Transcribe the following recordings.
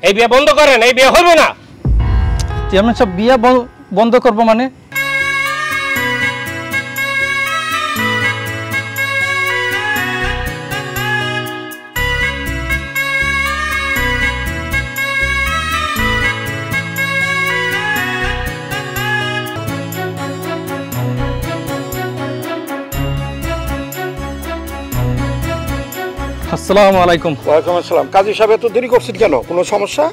এই বিয়ে বন্ধ করেন, এই বিয়ে হইব না। চেয়ারম্যান সাহেব বিয়ে বন্ধ করবো মানে? আসসালামু আলাইকুম। ওয়ালাইকুম আসসালাম। কাজী সাহেব এত দেরি করছেন কেন? কোনো সমস্যা?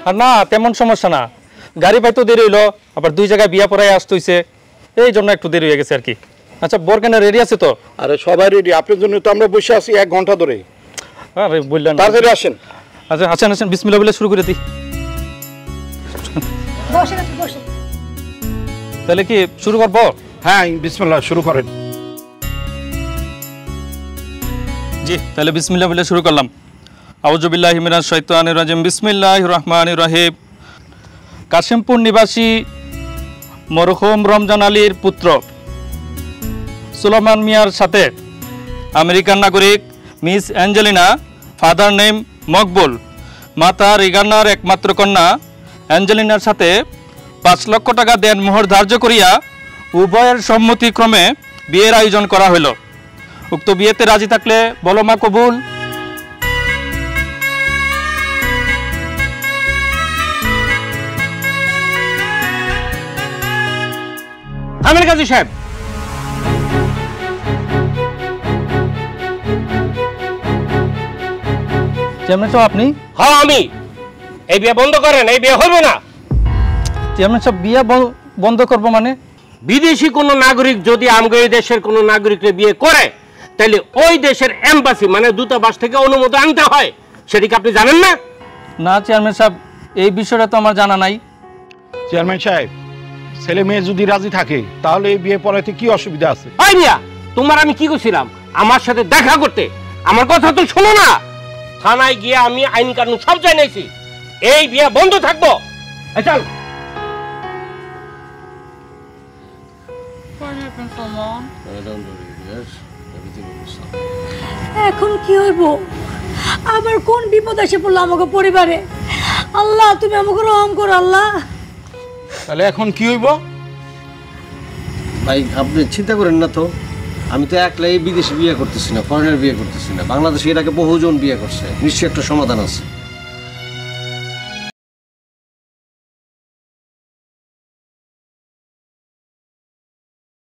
আর না, তেমন সমস্যা না, গাড়ি পাইতো দেরি হইলো, আবার দুই জায়গায় বিয়া পড়ায় আসতে হইছে, এই জন্য একটু দেরি হয়ে গেছে আর কি। আচ্ছা, বরকেনা রেডি আছে তো? আরে সবাই রেডি, আপনার জন্য তো আমরা বসে আছি 1 ঘন্টা ধরে। আরে বললেন তাড়াতাড়ি আসেন। আচ্ছা আসেন আসেন, বিসমিল্লাহ বলে শুরু করে দিই। তাহলে কি শুরু করবো? হ্যাঁ, বিসমিল্লাহ শুরু করেন। জি, তাহলে বিসমিল্লাহ বলে শুরু করলাম। আউযু বিল্লাহি মিনাশ শাইতানির রাজিম, বিসমিল্লাহির রহমানির রহিম। কাশিমপুর নিবাসী মরহুম রমজান আলীর পুত্র সুলেমান মিয়ার সাথে আমেরিকান নাগরিক miss Angelina, father name Maqbool, মাতা রিগানার একমাত্র কন্যা অ্যাঞ্জেলিনার সাথে 5 লক্ষ টাকা দেনমোহর ধার্য করিয়া উভয়ের সম্মতিক্রমে বিয়ের আয়োজন করা হইল। উক্ত বিয়েতে রাজি থাকলে বলো মা কবুল। থামেন কাজী সাহেব, চেয়ারম্যান সাহেব আপনি? হ্যাঁ আমি। এই বিয়ে বন্ধ করেন, এই বিয়ে হইব না। চেয়ারম্যান সাহেব বিয়ে বন্ধ করবো মানে? বিদেশি কোনো নাগরিক যদি আমগো এই দেশের কোনো নাগরিককে বিয়ে করে, তাহলে ওই দেশের এম্বাসি মানে দূতাবাস থেকে অনুমতি আনতে হয়। সেটা কি আপনি জানেন না? না চেয়ারম্যান সাহেব, এই বিষয়টা তো আমার জানা নাই। চেয়ারম্যান সাহেব, ছেলে মেয়ে যদি রাজি থাকে তাহলে এই বিয়ে পড়াইতে কি অসুবিধা আছে? ওই মিয়া, তোমার আমি কি কইছিলাম আমার সাথে দেখা করতে? আমার কথা তো শোনো না। থানায় গিয়ে আমি আইন কানুন সব জানাইছি, এই বিয়ে বন্ধ থাকবো। চল। এখন কি হইব? আবার কোন বিপদ এসে পড়লো আমাকে পরিবারে? আল্লাহ তুমি আমাকে রহম করো আল্লাহ। তাহলে এখন কি হইব? ভাই আপনি চিন্তা করেন না তো, আমি তো একলাই বিদেশে বিয়ে করতেছি না, ফরেনের বিয়ে করতেছি না, বাংলাদেশে এর আগে বহুজন বিয়ে করছে, নিশ্চয়ই একটা সমাধান আছে।